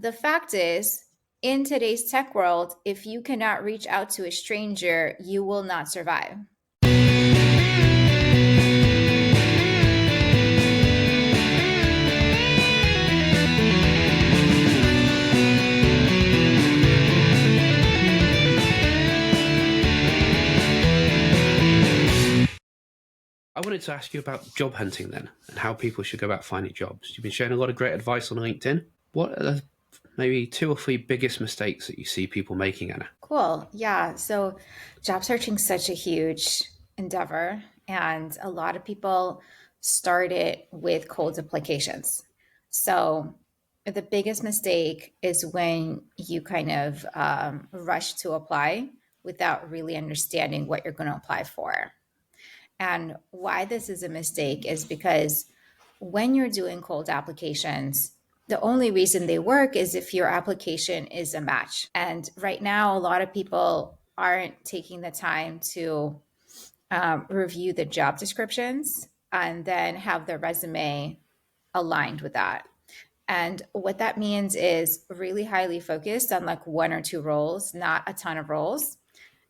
the fact is, in today's tech world, if you cannot reach out to a stranger, you will not survive. I wanted to ask you about job hunting then, and how people should go about finding jobs. You've been sharing a lot of great advice on LinkedIn. What are the maybe two or three biggest mistakes that you see people making, Anna? Cool. Yeah. So job searching is such a huge endeavor, and a lot of people start it with cold applications. So the biggest mistake is when you kind of rush to apply without really understanding what you're going to apply for. And why this is a mistake is because when you're doing cold applications, the only reason they work is if your application is a match. And right now, a lot of people aren't taking the time to review the job descriptions and then have their resume aligned with that. And what that means is really highly focused on like one or two roles, not a ton of roles.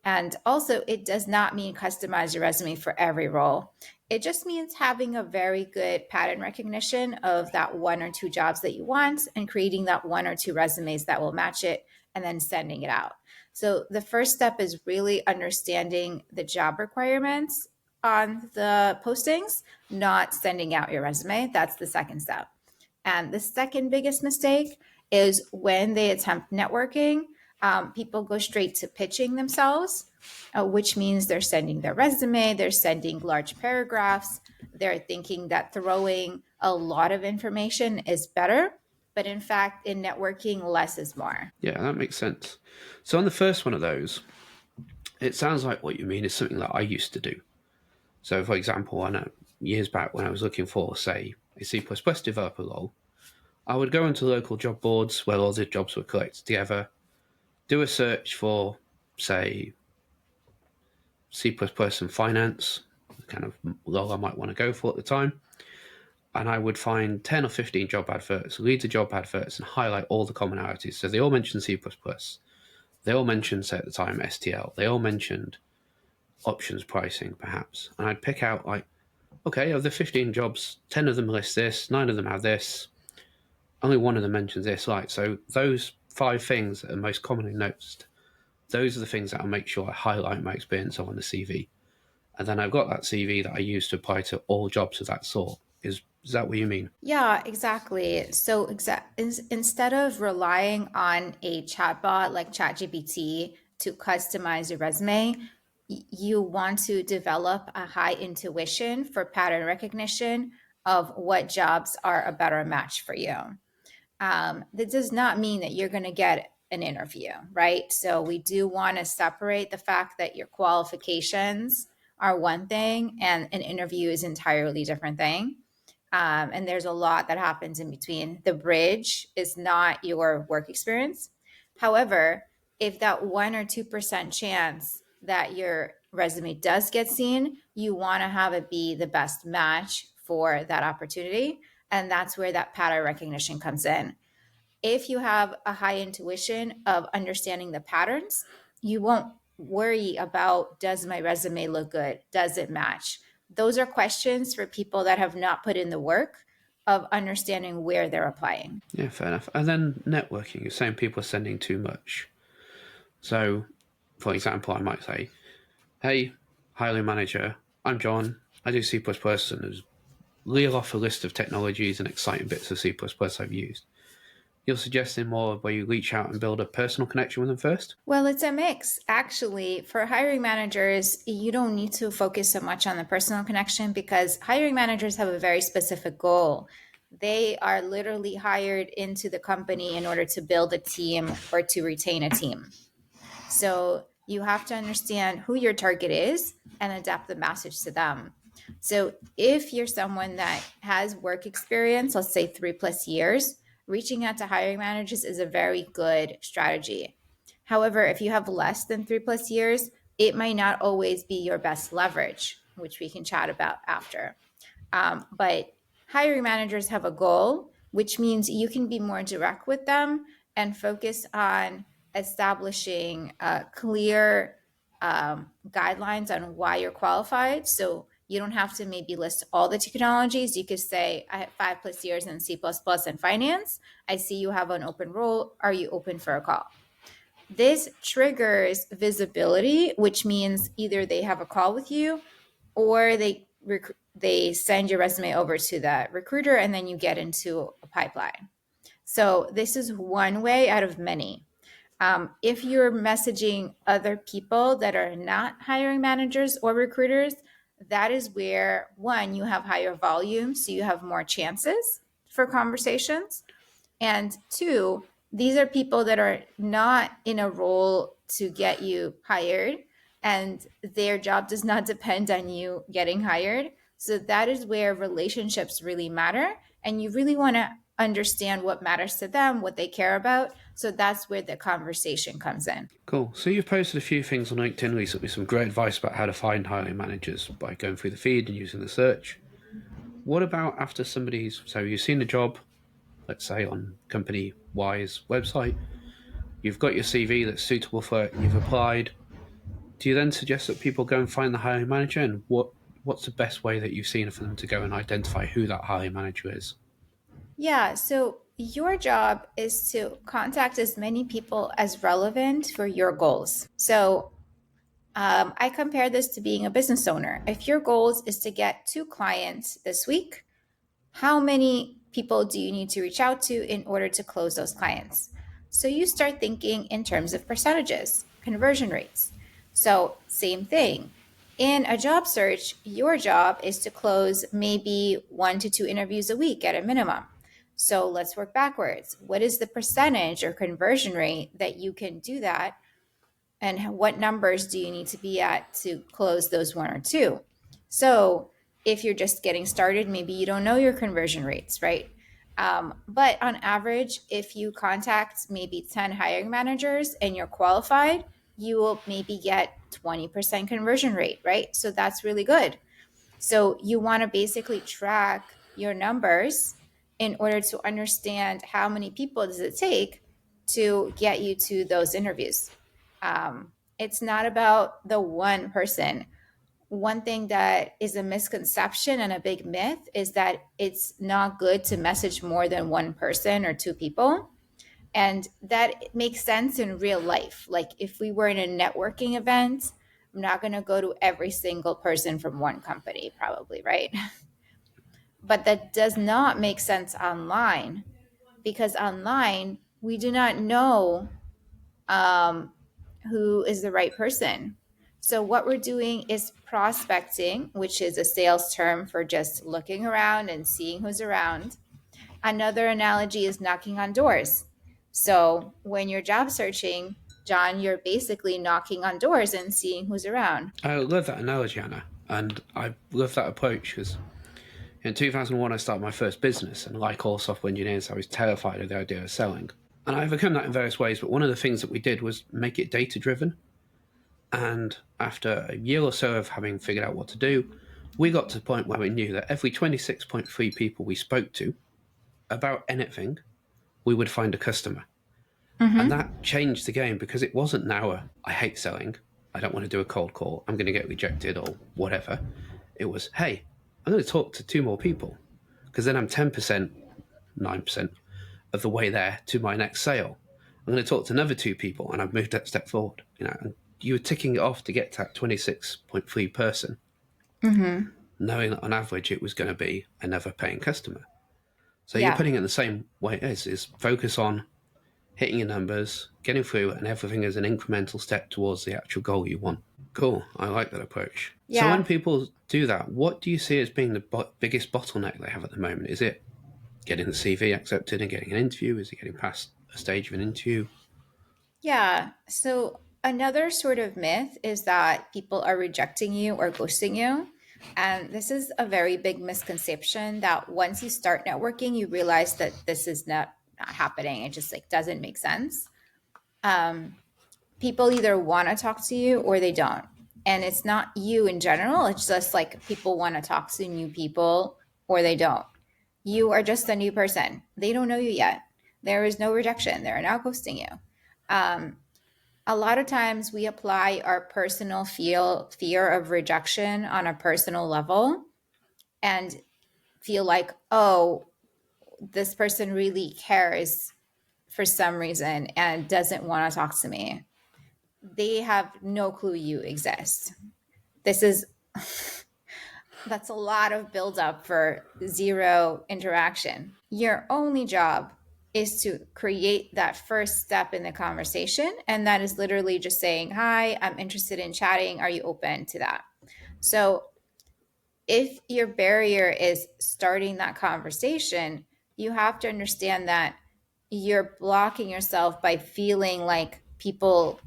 And also, it does not mean customize your resume for every role. It just means having a very good pattern recognition of that one or two jobs that you want and creating that one or two resumes that will match it and then sending it out. So, the first step is really understanding the job requirements on the postings, not sending out your resume. That's the second step. And the second biggest mistake is when they attempt networking, people go straight to pitching themselves, which means they're sending their resume, they're sending large paragraphs, they're thinking that throwing a lot of information is better. But in fact, in networking, less is more. Yeah, that makes sense. So on the first one of those, it sounds like what you mean is something that I used to do. So for example, I know years back when I was looking for, say, a C++ developer role, I would go into local job boards where all the jobs were collected together, do a search for, say, C++ and finance, the kind of role I might want to go for at the time. And I would find 10 or 15 job adverts, read the job adverts, and highlight all the commonalities. So they all mentioned C++. They all mentioned, say at the time, STL. They all mentioned options pricing, perhaps. And I'd pick out, like, okay, of the 15 jobs, 10 of them list this, 9 of them have this, only one of them mentions this. Like, so those 5 things that are most commonly noticed, those are the things that I'll make sure I highlight my experience on the CV. And then I've got that CV that I use to apply to all jobs of that sort. Is that what you mean? Yeah, exactly. So instead of relying on a chatbot like ChatGPT to customize your resume, you want to develop a high intuition for pattern recognition of what jobs are a better match for you. That does not mean that you're going to get an interview, right? So we do want to separate the fact that your qualifications are one thing and an interview is entirely different thing. And there's a lot that happens in between. The bridge is not your work experience. However, if that 1 or 2% chance that your resume does get seen, you want to have it be the best match for that opportunity. And that's where that pattern recognition comes in. If you have a high intuition of understanding the patterns, you won't worry about, does my resume look good? Does it match? Those are questions for people that have not put in the work of understanding where they're applying. Yeah, fair enough. And then networking, you're saying people are sending too much. So, for example, I might say, hey, hiring manager, I'm John. I do C++ and reel off a list of technologies and exciting bits of C++ I've used. You're suggesting more where you reach out and build a personal connection with them first? Well, it's a mix. Actually, for hiring managers, you don't need to focus so much on the personal connection because hiring managers have a very specific goal. They are literally hired into the company in order to build a team or to retain a team. So you have to understand who your target is and adapt the message to them. So if you're someone that has work experience, let's say 3+ years, reaching out to hiring managers is a very good strategy. However, if you have less than 3+ years, it might not always be your best leverage, which we can chat about after. But hiring managers have a goal, which means you can be more direct with them and focus on establishing clear guidelines on why you're qualified. So you don't have to maybe list all the technologies. You could say, I have 5+ years in C++ and finance. I see you have an open role. Are you open for a call? This triggers visibility, which means either they have a call with you or they send your resume over to the recruiter and then you get into a pipeline. So this is one way out of many. If you're messaging other people that are not hiring managers or recruiters, that is where one, you have higher volume, so you have more chances for conversations. And two, these are people that are not in a role to get you hired, and their job does not depend on you getting hired. So that is where relationships really matter. And you really want to understand what matters to them, what they care about. So that's where the conversation comes in. Cool. So you've posted a few things on LinkedIn recently, some great advice about how to find hiring managers by going through the feed and using the search. What about after so you've seen a job, let's say on company Y's website, you've got your CV that's suitable for it, you've applied. Do you then suggest that people go and find the hiring manager, and what's the best way that you've seen for them to go and identify who that hiring manager is? Yeah, so your job is to contact as many people as relevant for your goals. So I compare this to being a business owner. If your goals is to get 2 clients this week, how many people do you need to reach out to in order to close those clients? So you start thinking in terms of percentages, conversion rates. So, same thing. In a job search, your job is to close maybe 1 to 2 interviews a week at a minimum. So let's work backwards. What is the percentage or conversion rate that you can do that? And what numbers do you need to be at to close those 1 or 2? So if you're just getting started, maybe you don't know your conversion rates, right? But on average, if you contact maybe 10 hiring managers and you're qualified, you will maybe get 20% conversion rate, right? So that's really good. So you want to basically track your numbers in order to understand how many people does it take to get you to those interviews. It's not about the one person. One thing that is a misconception and a big myth is that it's not good to message more than one person or 2 people. And that makes sense in real life. Like if we were in a networking event, I'm not going to go to every single person from one company, probably, right? But that does not make sense online because online, we do not know um, who is the right person. So, what we're doing is prospecting, which is a sales term for just looking around and seeing who's around. Another analogy is knocking on doors. So, when you're job searching, John, you're basically knocking on doors and seeing who's around. I love that analogy, Anna, and I love that approach because in 2001 I started my first business, and like all software engineers, I was terrified of the idea of selling. And I've overcome that in various ways, but one of the things that we did was make it data driven. And after a year or so of having figured out what to do, we got to the point where we knew that every 26.3 people we spoke to about anything, we would find a customer. And Mm-hmm. that changed the game because it wasn't now I hate selling, I don't want to do a cold call, I'm going to get rejected or whatever. It was, hey, I'm going to talk to 2 more people because then I'm 10%, 9% of the way there to my next sale. I'm going to talk to another 2 people and I've moved that step forward. And you were ticking it off to get to that 26.3 person, Mm-hmm. knowing that on average it was going to be another paying customer. So you're Yeah. putting it the same way it is focus on hitting your numbers, getting through, and everything is an incremental step towards the actual goal you want. Cool. I like that approach. So when Yeah. people do that, what do you see as being the biggest bottleneck they have at the moment? Is it getting the CV accepted and getting an interview? Is it getting past a stage of an interview? Yeah. So another sort of myth is that people are rejecting you or ghosting you. And this is a very big misconception that once you start networking, you realize that this is not happening. It just like doesn't make sense. Um, People either want to talk to you or they don't. And it's not you in general. It's just like people want to talk to new people or they don't. You are just a new person. They don't know you yet. There is no rejection. They're not ghosting you. Um, a lot of times we apply our personal fear of rejection on a personal level and feel like, oh, this person really cares for some reason and doesn't want to talk to me. They have no clue you exist. This is That's a lot of buildup for zero interaction. Your only job is to create that first step in the conversation. And that is literally just saying, hi, I'm interested in chatting. Are you open to that? So if your barrier is starting that conversation, you have to understand that you're blocking yourself by feeling like people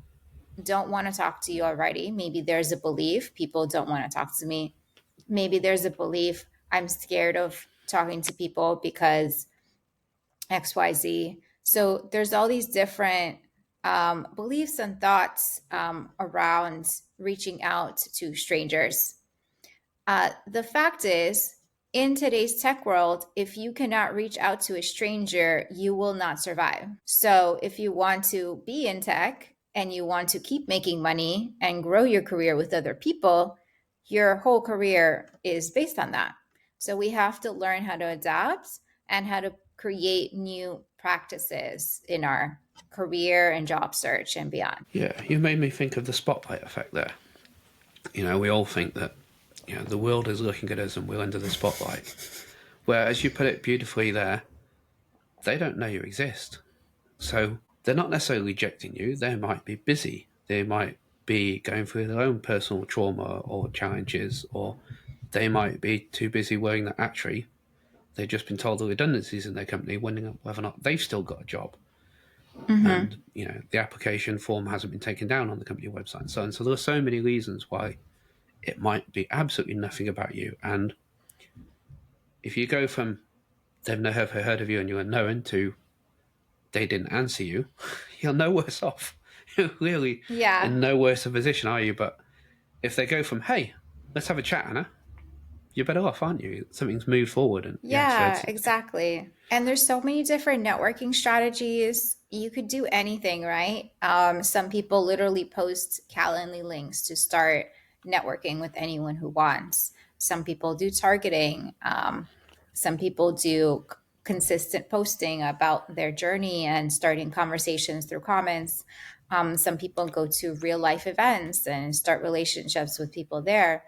don't want to talk to you already. Maybe there's a belief people don't want to talk to me. Maybe there's a belief I'm scared of talking to people because XYZ. So there's all these different beliefs and thoughts around reaching out to strangers. The fact is, in today's tech world, if you cannot reach out to a stranger, you will not survive. So, if you want to be in tech and you want to keep making money and grow your career with other people, your whole career is based on that. So, we have to learn how to adapt and how to create new practices in our career and job search and beyond. Yeah, you made me think of the spotlight effect there. We all think that the world is looking at us and we're under the spotlight. Where, as you put it beautifully there, they don't know you exist. So they're not necessarily rejecting you. They might be busy. They might be going through their own personal trauma or challenges, or they might be too busy worrying that actually they've just been told the redundancies in their company, wondering whether or not they've still got a job. Mm-hmm. And, the application form hasn't been taken down on the company website and so on. So there are so many reasons why it might be absolutely nothing about you. And if you go from they've never heard of you and you're unknown to they didn't answer you, you're no worse off. You're really Yeah. in no worse a position, are you? But if they go from, hey, let's have a chat, Anna, you're better off, aren't you? Something's moved forward. And yeah, so Yeah, exactly. And there's so many different networking strategies. You could do anything, right? Some people literally post Calendly links to start networking with anyone who wants. Some people do targeting. Some people do consistent posting about their journey and starting conversations through comments. Some people go to real life events and start relationships with people there.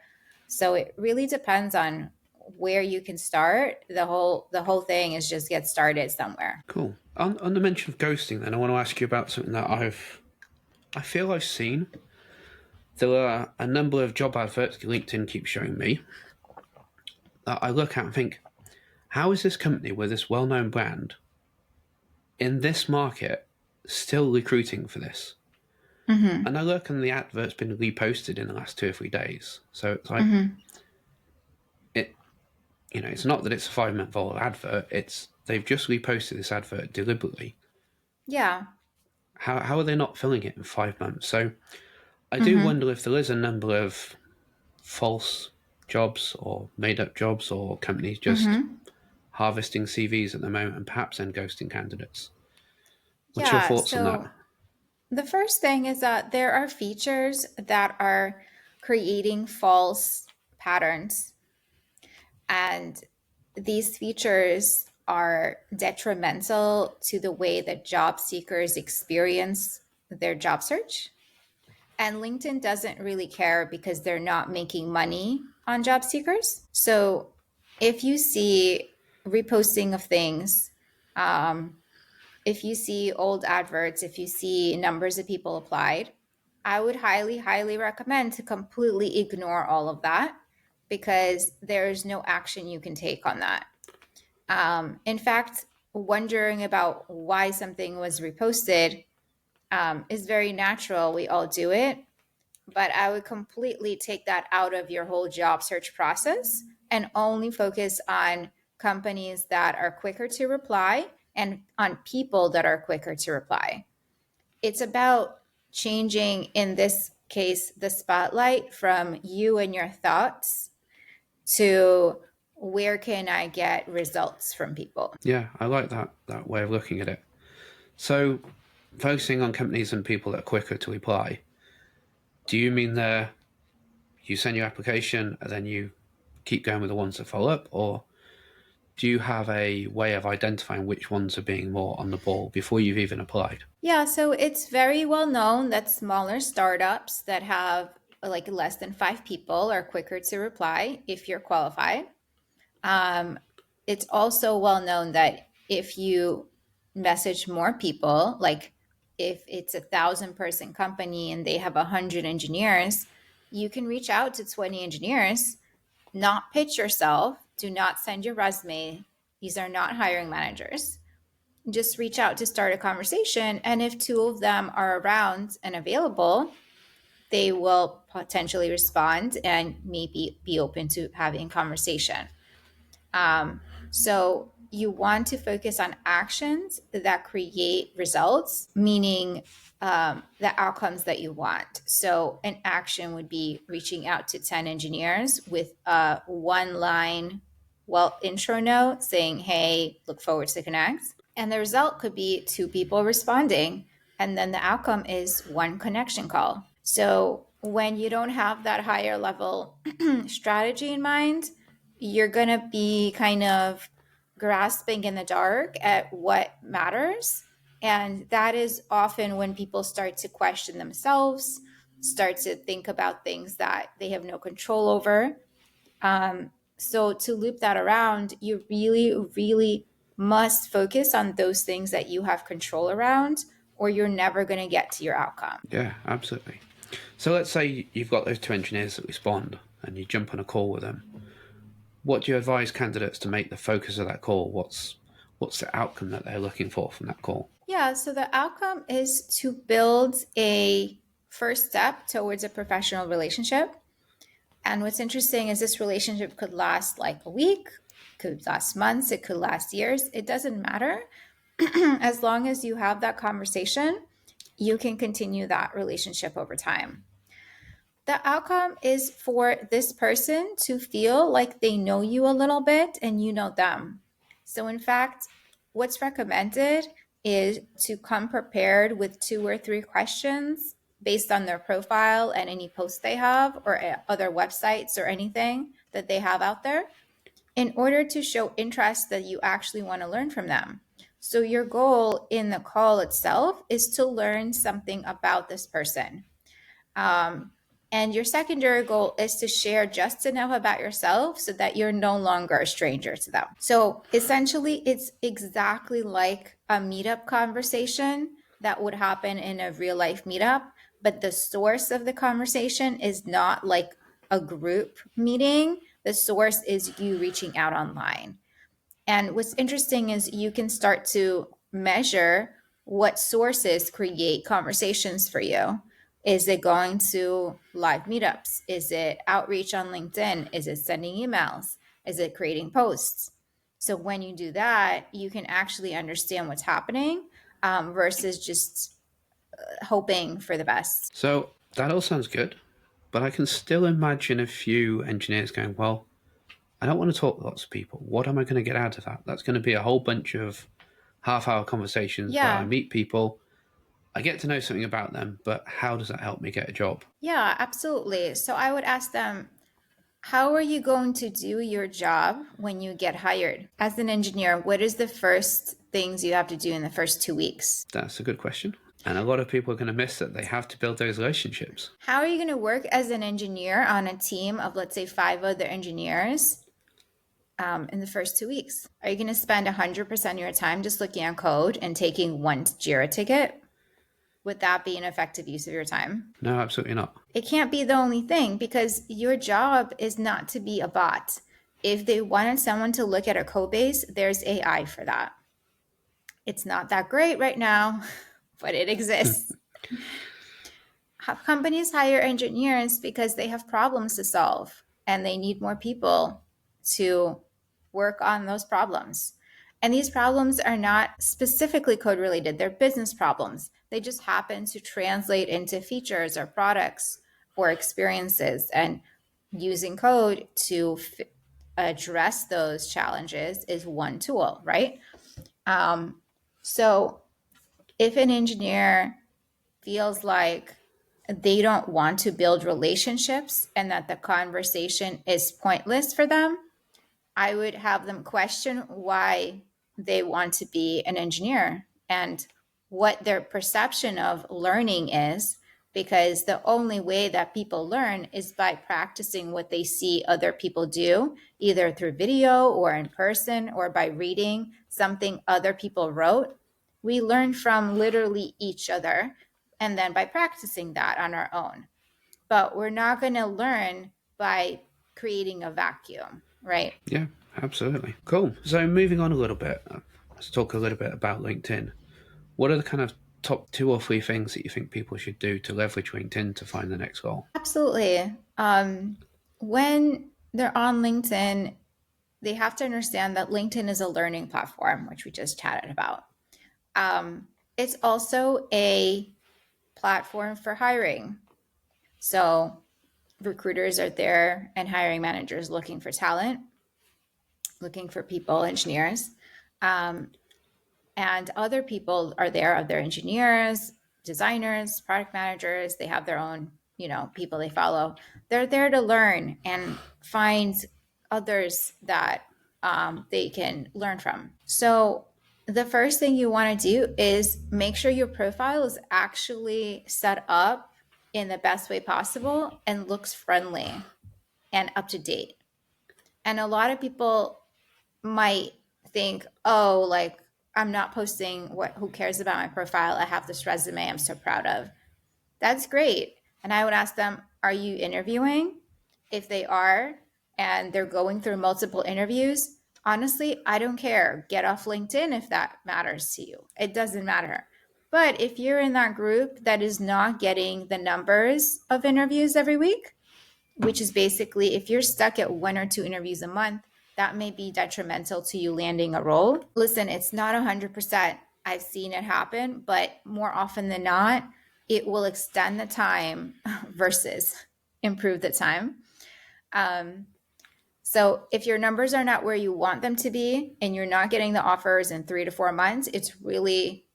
So it really depends on where you can start. The whole thing is just get started somewhere. cool. On the mention of ghosting, then, I want to ask you about something that I feel I've seen. There are a number of job adverts LinkedIn keeps showing me that I look at and think, how is this company with this well known brand in this market still recruiting for this? Mm-hmm. And I look and the advert's been reposted in the last 2 or 3 days. So it's like, Mm-hmm. it, it's not that it's a 5 month old advert. It's they've just reposted this advert deliberately. Yeah. How are they not filling it in 5 months? So I do Mm-hmm. wonder if there is a number of false jobs or made up jobs or companies just Mm-hmm. harvesting CVs at the moment and perhaps then ghosting candidates. What's your Yeah. thoughts on that? So the first thing is that there are features that are creating false patterns, and these features are detrimental to the way that job seekers experience their job search. And LinkedIn doesn't really care because they're not making money on job seekers. So if you see reposting of things, um, if you see old adverts, if you see numbers of people applied, I would highly, highly recommend to completely ignore all of that because there's no action you can take on that. In fact, wondering about why something was reposted is very natural. We all do it, but I would completely take that out of your whole job search process and only focus on companies that are quicker to reply and on people that are quicker to reply. It's about changing, in this case, the spotlight from you and your thoughts to where can I get results from people? Yeah, I like that way of looking at it. So, focusing on companies and people that are quicker to reply, do you mean there you send your application and then you keep going with the ones that follow up, or do you have a way of identifying which ones are being more on the ball before you've even applied? Yeah, so it's very well known that smaller startups that have like less than 5 people are quicker to reply if you're qualified. Um, it's also well known that if you message more people, like if it's 1,000 person company and they have 100 engineers, you can reach out to 20 engineers, not pitch yourself, do not send your resume. These are not hiring managers. Just reach out to start a conversation. And if two of them are around and available, they will potentially respond and maybe be open to having conversation. So you want to focus on actions that create results, meaning the outcomes that you want. So an action would be reaching out to 10 engineers with a one line, intro note saying, hey, look forward to connect. And the result could be 2 people responding. And then the outcome is one connection call. So when you don't have that higher level strategy in mind, you're going to be kind of grasping in the dark at what matters. And that is often when people start to question themselves, start to think about things that they have no control over. So to loop that around, you really, really must focus on those things that you have control around, or you're never going to get to your outcome. Yeah, absolutely. So let's say you've got those two engineers that respond and you jump on a call with them. What do you advise candidates to make the focus of that call? What's the outcome that they're looking for from that call? Yeah, so the outcome is to build a first step towards a professional relationship. And what's interesting is this relationship could last like a week, could last months, it could last years. It doesn't matter. As long as you have that conversation, you can continue that relationship over time. The outcome is for this person to feel like they know you a little bit and you know them. So, in fact, what's recommended is to come prepared with 2 or 3 questions based on their profile and any posts they have or other websites or anything that they have out there in order to show interest that you actually want to learn from them. So, your goal in the call itself is to learn something about this person. Um, and your secondary goal is to share just enough about yourself so that you're no longer a stranger to them. So essentially, it's exactly like a meetup conversation that would happen in a real life meetup, but the source of the conversation is not like a group meeting. The source is you reaching out online. And what's interesting is you can start to measure what sources create conversations for you. Is it going to live meetups? Is it outreach on LinkedIn? Is it sending emails? Is it creating posts? So when you do that, you can actually understand what's happening versus just hoping for the best. So that all sounds good, but I can still imagine a few engineers going, well, I don't want to talk to lots of people. What am I going to get out of that? That's going to be a whole bunch of half-hour conversations where I Yeah, meet people, I get to know something about them, but how does that help me get a job? yeah, absolutely. So I would ask them, how are you going to do your job when you get hired? As an engineer, what is the first things you have to do in the first 2 weeks? That's a good question. And a lot of people are going to miss that they have to build those relationships. How are you going to work as an engineer on a team of, let's say, 5 other engineers in the first 2 weeks? Are you going to spend 100% of your time just looking at code and taking one Jira ticket? Would that be an effective use of your time? No, absolutely not. It can't be the only thing because your job is not to be a bot. If they wanted someone to look at a code base, there's AI for that. It's not that great right now, but it exists. Companies hire engineers because they have problems to solve and they need more people to work on those problems. And these problems are not specifically code related, they're business problems. They just happen to translate into features or products or experiences. And using code to address those challenges is one tool, right? So If an engineer feels like they don't want to build relationships and that the conversation is pointless for them, I would have them question why they want to be an engineer and what their perception of learning is, because the only way that people learn is by practicing what they see other people do, either through video or in person or by reading something other people wrote. We learn from literally each other and then by practicing that on our own. But we're not going to learn by creating a vacuum, right? Yeah, absolutely. Cool. So moving on a little bit, let's talk a little bit about LinkedIn. What are the kind of top 2 or 3 things that you think people should do to leverage LinkedIn to find the next goal? Absolutely. When they're on LinkedIn, they have to understand that LinkedIn is a learning platform, which we just chatted about. It's also a platform for hiring. So recruiters are there and hiring managers looking for talent, looking for people, engineers. Um, and other people are there, other engineers, designers, product managers. They have their own, people they follow. They're there to learn and find others that they can learn from. So the first thing you want to do is make sure your profile is actually set up in the best way possible and looks friendly and up to date. And a lot of people might think, oh, like I'm not posting what who cares about my profile? I have this resume I'm so proud of. That's great. And I would ask them, are you interviewing? If they are and they're going through multiple interviews, honestly, I don't care. Get off LinkedIn if that matters to you. It doesn't matter. But if you're in that group that is not getting the numbers of interviews every week, which is basically if you're stuck at 1 or 2 interviews a month, that may be detrimental to you landing a role. Listen, it's not 100%. I've seen it happen, but more often than not, it will extend the time versus improve the time. Um, so if your numbers are not where you want them to be and you're not getting the offers in 3 to 4 months, it's really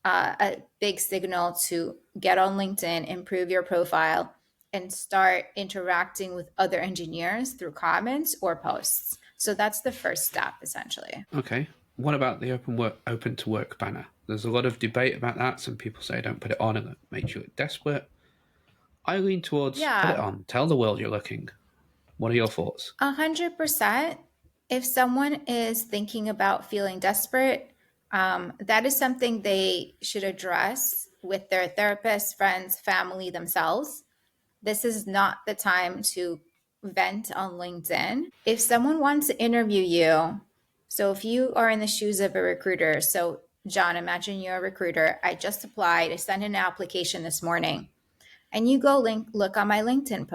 a big signal to get on LinkedIn, improve your profile, and start interacting with other engineers through comments or posts. So that's the first step, essentially. Okay. What about the open to work banner? There's a lot of debate about that. Some people say don't put it on and it makes you look desperate. I lean towards put it Yeah, on. Tell the world you're looking. What are your thoughts? 100%. If someone is thinking about feeling desperate, that is something they should address with their therapist, friends, family, themselves. This is not the time to vent on LinkedIn. If someone wants to interview you, so if you are in the shoes of a recruiter, so John, imagine you're a recruiter. I just applied, I sent an application this morning, and you go look on my LinkedIn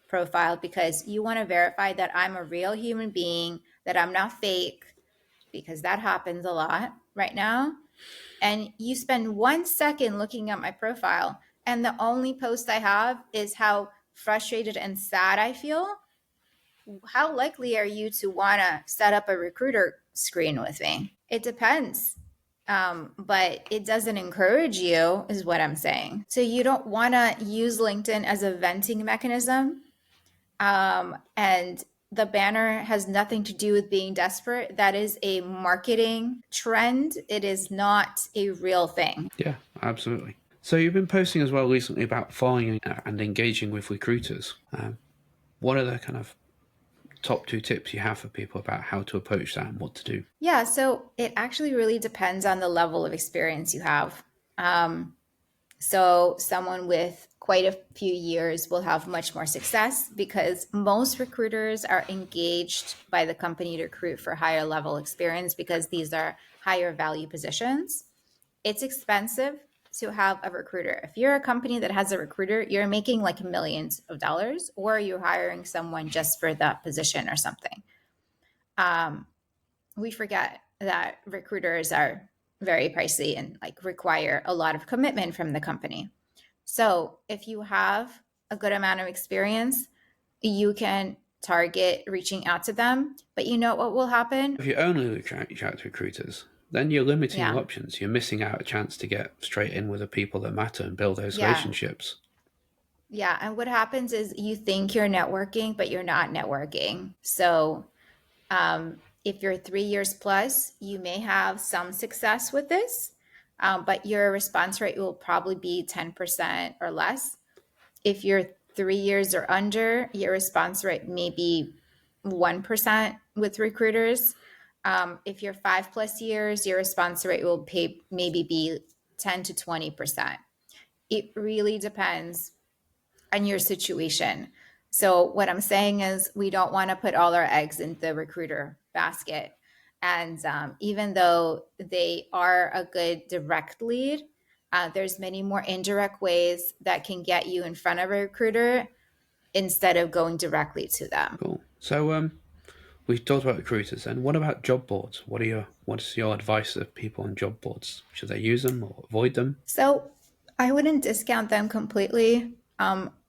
profile because you want to verify that I'm a real human being, that I'm not fake, because that happens a lot right now. And you spend 1 second looking at my profile, and the only post I have is how frustrated and sad I feel. How likely are you to want to set up a recruiter screen with me? It depends. But it doesn't encourage you, is what I'm saying. So you don't want to use LinkedIn as a venting mechanism. And the banner has nothing to do with being desperate. That is a marketing trend. It is not a real thing. Yeah, absolutely. So you've been posting as well recently about following and engaging with recruiters. What are the kind of top 2 tips you have for people about how to approach that and what to do? Yeah, so it actually really depends on the level of experience you have. Um, So, someone with quite a few years will have much more success because most recruiters are engaged by the company to recruit for higher level experience because these are higher value positions. It's expensive to have a recruiter. If you're a company that has a recruiter, you're making like millions of dollars, or you're hiring someone just for that position or something. Um, we forget that recruiters are very pricey and like require a lot of commitment from the company. So if you have a good amount of experience, you can target reaching out to them. But you know what will happen? If you only reach out to recruiters, then you're limiting your Yeah. options. You're missing out a chance to get straight in with the people that matter and build those Yeah. relationships. Yeah. And what happens is you think you're networking, but you're not networking. So if you're 3 years plus, you may have some success with this, but your response rate will probably be 10% or less. If you're 3 years or under, your response rate may be 1% with recruiters. If you're 5 plus years, your response rate will maybe be 10 to 20%. It really depends on your situation. So, what I'm saying is, we don't want to put all our eggs in the recruiter basket. And even though they are a good direct lead, there's many more indirect ways that can get you in front of a recruiter instead of going directly to them. Cool. So we've talked about recruiters, and what about job boards? What is your advice to people on job boards? Should they use them or avoid them? So I wouldn't discount them completely.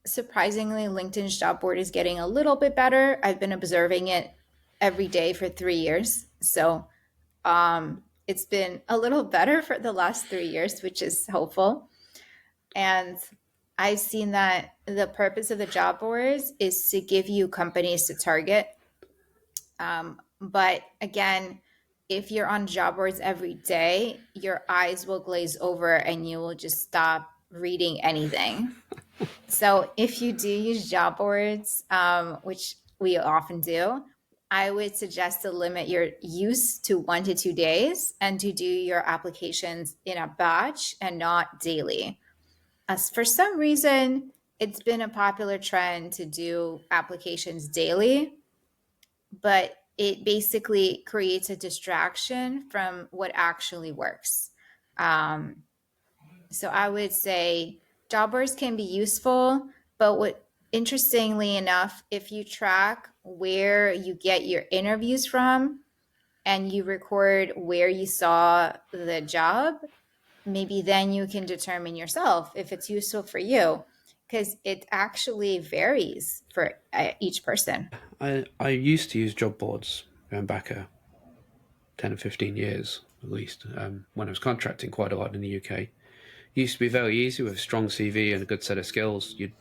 Surprisingly, LinkedIn's job board is getting a little bit better. I've been observing it every day for 3 years. So it's been a little better for the last 3 years, which is hopeful. And I've seen that the purpose of the job boards is to give you companies to target. But again, if you're on job boards every day, your eyes will glaze over and you will just stop reading anything. So if you do use job boards, which we often do, I would suggest to limit your use to 1 to 2 days and to do your applications in a batch and not daily. As for some reason, it's been a popular trend to do applications daily, but it basically creates a distraction from what actually works. Um, so I would say job boards can be useful, but what interestingly enough, if you track where you get your interviews from and you record where you saw the job, maybe then you can determine yourself if it's useful for you, because it actually varies for each person. I used to use job boards going back 10 or 15 years at least, when I was contracting quite a lot in the UK. It used to be very easy with a strong CV and a good set of skills. You'd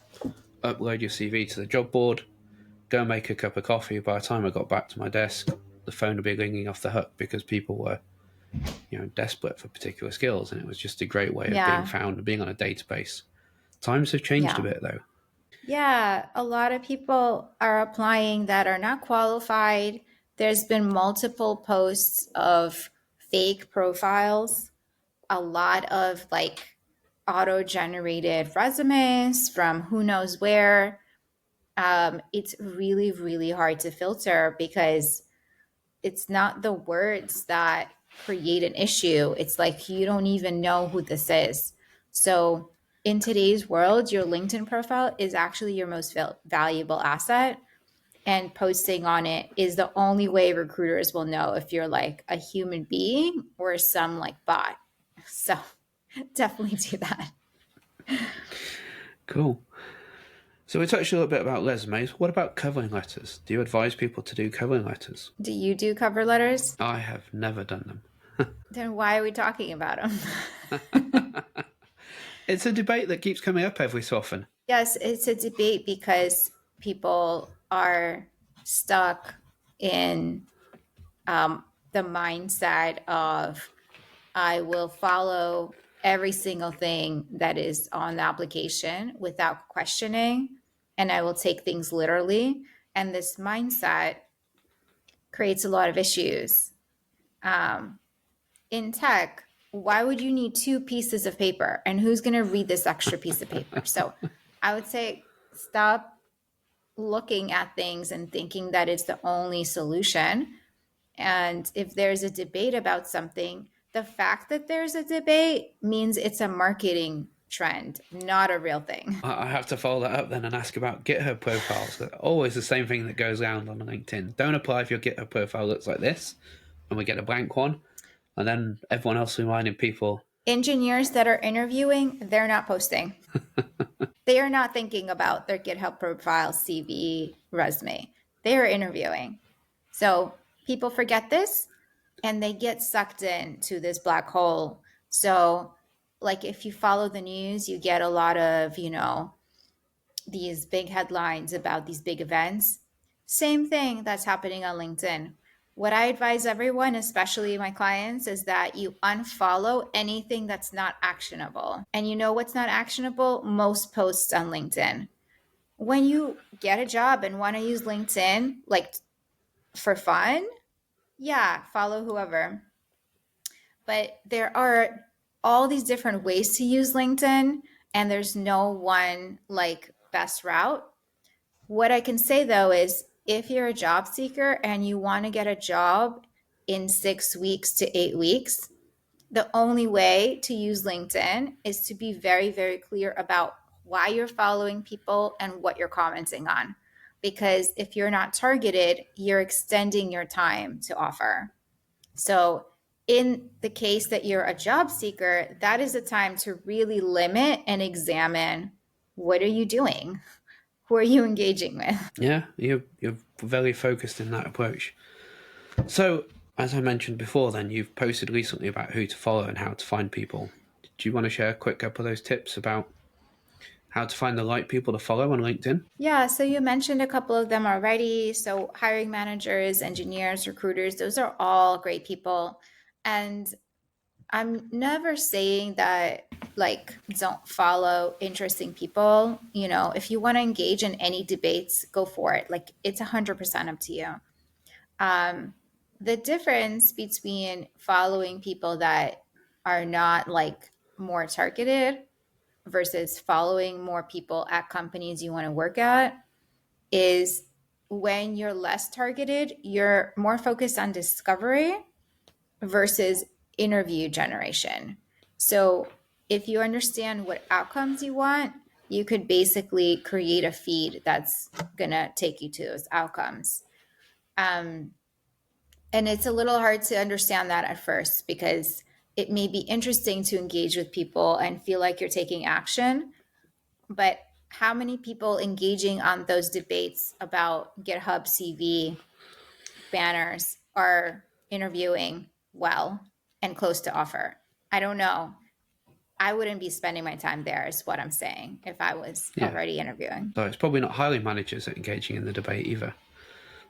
upload your CV to the job board, go make a cup of coffee. By the time I got back to my desk, the phone would be ringing off the hook because people were, desperate for particular skills, and it was just a great way of being Yeah. found and being on a database. Times have changed a Yeah. bit though. Yeah, a lot of people are applying that are not qualified. There's been multiple posts of fake profiles, a lot of like auto generated resumes from who knows where. It's really, really hard to filter because it's not the words that create an issue. It's like you don't even know who this is. So, in today's world, your LinkedIn profile is actually your most valuable asset. And posting on it is the only way recruiters will know if you're like a human being or some like bot. So, definitely do that. Cool. So we touched a little bit about resumes. What about covering letters? Do you advise people to do covering letters? Do you do cover letters? I have never done them. Then why are we talking about them? It's a debate that keeps coming up every so often. Yes, it's a debate because people are stuck in the mindset of I will follow every single thing that is on the application without questioning, and I will take things literally. And this mindset creates a lot of issues. Um, in tech, why would you need two pieces of paper? And who's going to read this extra piece of paper? So I would say stop looking at things and thinking that it's the only solution. And if there's a debate about something, the fact that there's a debate means it's a marketing trend, not a real thing. I have to follow that up then and ask about GitHub profiles. They're always the same thing that goes around on LinkedIn. Don't apply if your GitHub profile looks like this, and we get a blank one. And then everyone else reminding people, Engineers that are interviewing, they're not posting. They are not thinking about their GitHub profile, CV, resume. They are interviewing. So people forget this. and they get sucked into this black hole. So, like, if you follow the news, you get a lot of, these big headlines about these big events. Same thing that's happening on LinkedIn. What I advise everyone, especially my clients, is that you unfollow anything that's not actionable. And you know what's not actionable? Most posts on LinkedIn. When you get a job and want to use LinkedIn, like for fun, yeah, follow whoever. But there are all these different ways to use LinkedIn, and there's no one like best route. What I can say though is if you're a job seeker and you want to get a job in 6 weeks to 8 weeks, the only way to use LinkedIn is to be very, very clear about why you're following people and what you're commenting on. Because if you're not targeted, you're extending your time to offer. So, in the case that you're a job seeker, that is a time to really limit and examine what are you doing? Who are you engaging with? Yeah, you're very focused in that approach. So, as I mentioned before, then you've posted recently about who to follow and how to find people. Do you want to share a quick couple of those tips about how to find the right people to follow on LinkedIn? Yeah, so you mentioned a couple of them already. So, hiring managers, engineers, recruiters, those are all great people. And I'm never saying that, like, don't follow interesting people. If you want to engage in any debates, go for it. Like, it's 100% up to you. Um, the difference between following people that are not like more targeted versus following more people at companies you want to work at is when you're less targeted, you're more focused on discovery versus interview generation. So if you understand what outcomes you want, you could basically create a feed that's going to take you to those outcomes. Um, and it's a little hard to understand that at first because it may be interesting to engage with people and feel like you're taking action, but how many people engaging on those debates about GitHub CV banners are interviewing well and close to offer? I don't know. I wouldn't be spending my time there, is what I'm saying, if I was Yeah. already interviewing. So it's probably not hiring managers that are engaging in the debate either.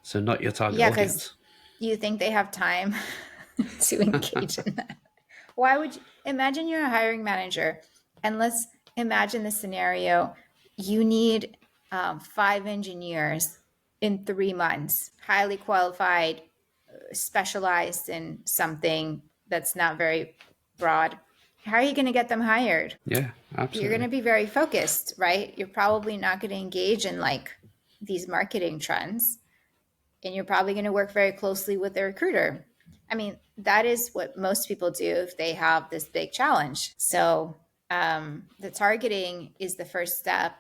So not your target Yeah, because audience. you think they have time to engage in that. Why would you imagine you're a hiring manager and let's imagine the scenario you need 5 engineers in 3 months, highly qualified, specialized in something that's not very broad. How are you going to get them hired? Yeah, You're going absolutely. to be very focused, right? You're probably not going to engage in like these marketing trends, and you're probably going to work very closely with the recruiter. I mean, that is what most people do if they have this big challenge. So, the targeting is the first step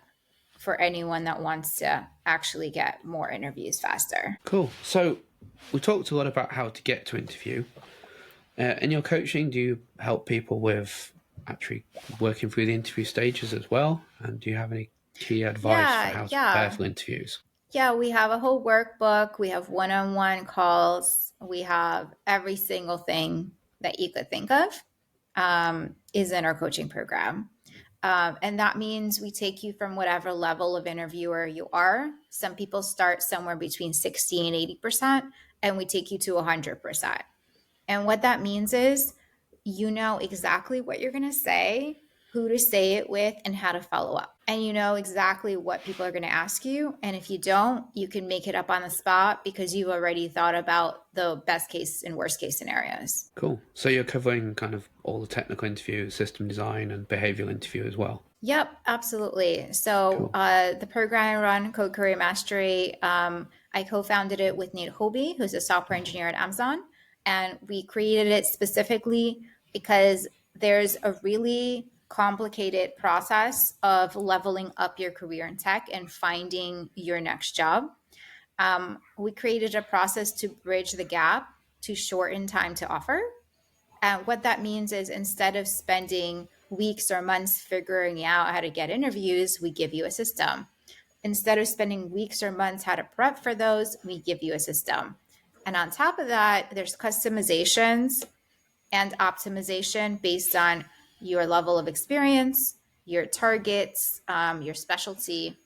for anyone that wants to actually get more interviews faster. Cool. So we talked a lot about how to get to interview. In your coaching, do you help people with actually working through the interview stages as well? And do you have any key advice for Yeah, how to prepare yeah. for interviews? Yeah, we have a whole workbook. We have one on one calls. We have every single thing that you could think of is in our coaching program. And that means we take you from whatever level of interviewer you are. Some people start somewhere between 60 and 80%, and we take you to 100%. And what that means is you know exactly what you're going to say, who to say it with, and how to follow up. And you know exactly what people are going to ask you. And if you don't, you can make it up on the spot because you've already thought about the best case and worst case scenarios. Cool. So you're covering kind of all the technical interview, system design, and behavioral interview as well. Yep, absolutely. So Cool. the program I run, Code Career Mastery, I co-founded it with Nate Hobie, who's a software engineer at Amazon, and we created it specifically because there's a really complicated process of leveling up your career in tech and finding your next job. We created a process to bridge the gap to shorten time to offer. And what that means is instead of spending weeks or months figuring out how to get interviews, we give you a system. Instead of spending weeks or months how to prep for those, we give you a system. And on top of that, there's customizations and optimization based on your level of experience, your targets, your specialty.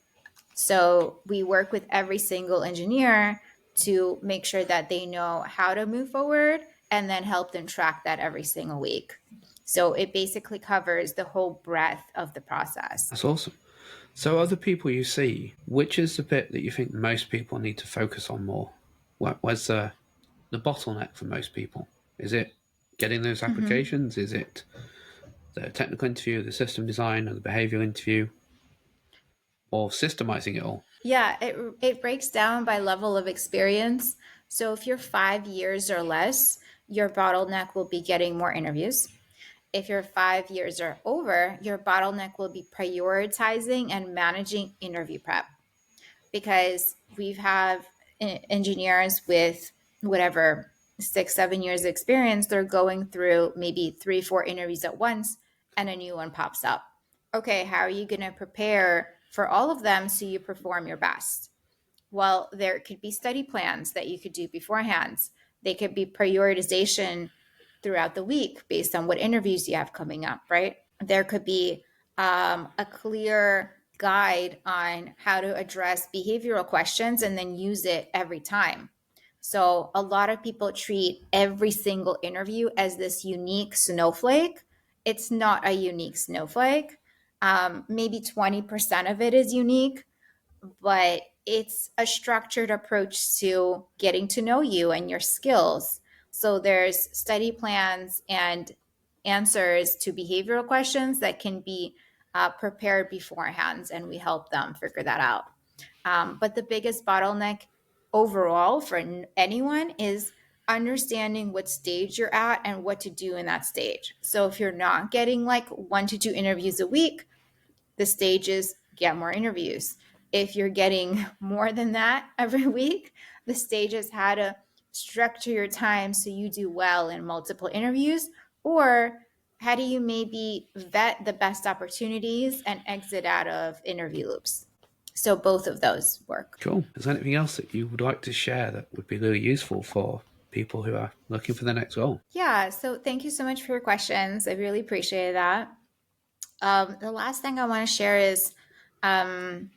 So we work with every single engineer to make sure that they know how to move forward and then help them track that every single week. So it basically covers the whole breadth of the process. That's awesome. So, other people you see, which is the bit that you think most people need to focus on more? Where's the bottleneck for most people? Is it getting those Mm-hmm. applications? Is it the technical interview, the system design, or the behavioral interview, or systemizing it all? Yeah, it breaks down by level of experience. So if you're 5 years or less, your bottleneck will be getting more interviews. If you're 5 years or over, your bottleneck will be prioritizing and managing interview prep, because we've have engineers with whatever 6 7 years of experience. They're going through maybe 3 4 interviews at once and a new one pops up. Okay, how are you going to prepare for all of them so you perform your best? Well, there could be study plans that you could do beforehand. They could be prioritization throughout the week based on what interviews you have coming up, right? There could be a clear guide on how to address behavioral questions and then use it every time. So a lot of people treat every single interview as this unique snowflake. It's not a unique snowflake. Maybe 20% of it is unique, but it's a structured approach to getting to know you and your skills. So there's study plans and answers to behavioral questions that can be prepared beforehand, and we help them figure that out. But the biggest bottleneck overall for anyone is understanding what stage you're at and what to do in that stage. So if you're not getting like 1 to 2 interviews a week, the stages get more interviews. If you're getting more than that every week, the stages how to structure your time so you do well in multiple interviews, or how do you maybe vet the best opportunities and exit out of interview loops. So both of those work. Cool. Is there anything else that you would like to share that would be really useful for people who are looking for the next goal? Yeah, so thank you so much for your questions. I really appreciate that. The last thing I want to share is um,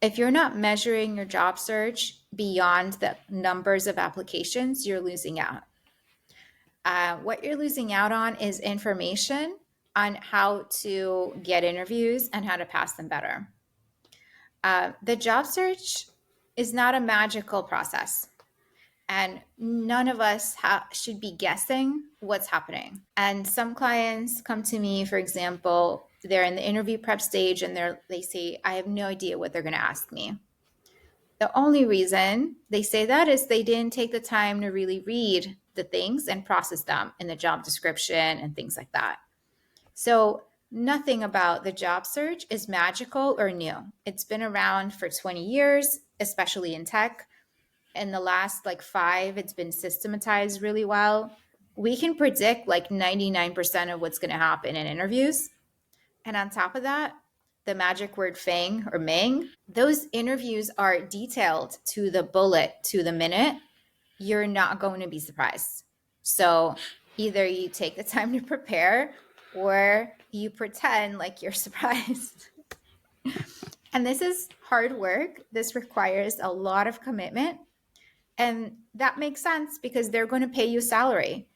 if you're not measuring your job search beyond the numbers of applications, you're losing out. What you're losing out on is information on how to get interviews and how to pass them better. The job search is not a magical process, and none of us should be guessing what's happening. And some clients come to me, for example, they're in the interview prep stage and they say, I have no idea what they're going to ask me. The only reason they say that is they didn't take the time to really read the things and process them in the job description and things like that. So, nothing about the job search is magical or new. It's been around for 20 years, especially in tech. In the last like 5, it's been systematized really well. We can predict like 99% of what's going to happen in interviews. And on top of that, the magic word fang or mang, those interviews are detailed to the bullet, to the minute. You're not going to be surprised. So either you take the time to prepare or you pretend like you're surprised. And this is hard work. This requires a lot of commitment. And that makes sense because they're going to pay you salary.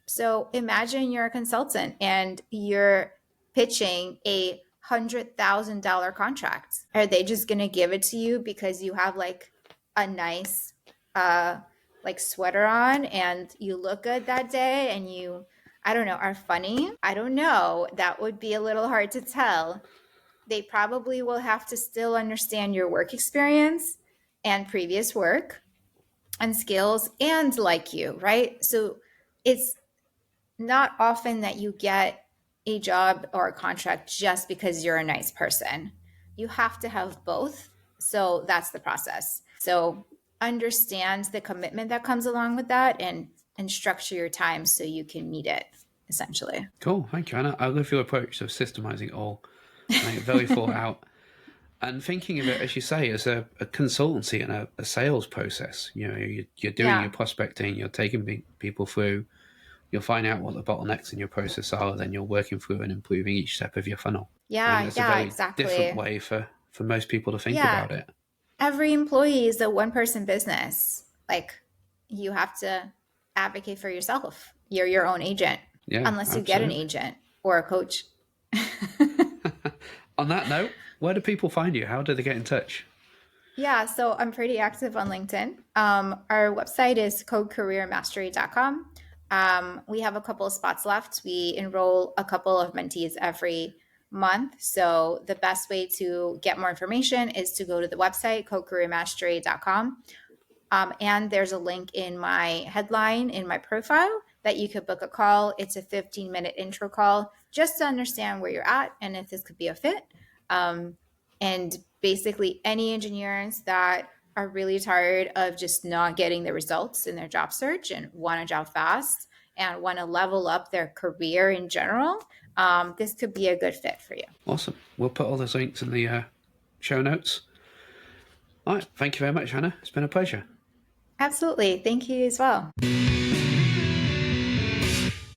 So imagine you're a consultant and you're pitching $100,000 contract. Are they just going to give it to you because you have like a nice like sweater on and you look good that day and you, I don't know, are funny? I don't know. That would be a little hard to tell. They probably will have to still understand your work experience and previous work and skills and like you, right? So it's not often that you get a job or a contract just because you're a nice person. You have to have both. So that's the process. So understand the commitment that comes along with that and structure your time so you can meet it essentially. Cool. Thank you, Anna. I love your approach of systemizing it all. I think very thought out. And thinking of it, as you say, as a consultancy and a sales process, you're doing your Yeah. prospecting, you're taking people through, you'll find out what the bottlenecks in your process are, then you're working through and improving each step of your funnel. I think Yeah, that's a yeah, very different exactly. way for most people to think Yeah. about it. Every employee is a one person business. Like, you have to advocate for yourself. You're your own agent, Yeah, unless you get an absolutely. agent or a coach. On that note, where do people find you? How do they get in touch? Yeah, so I'm pretty active on LinkedIn. Our website is codecareermastery.com. We have a couple of spots left. We enroll a couple of mentees every month. So the best way to get more information is to go to the website, codecareermastery.com. And there's a link in my headline in my profile that you could book a call. It's a 15-minute intro call just to understand where you're at and if this could be a fit. Um, and basically, any engineers that are really tired of just not getting the results in their job search and want a job fast and want to level up their career in general, this could be a good fit for you. Awesome. We'll put all those links in the show notes. All right. Thank you very much, Hannah. It's been a pleasure. Absolutely. Thank you as well.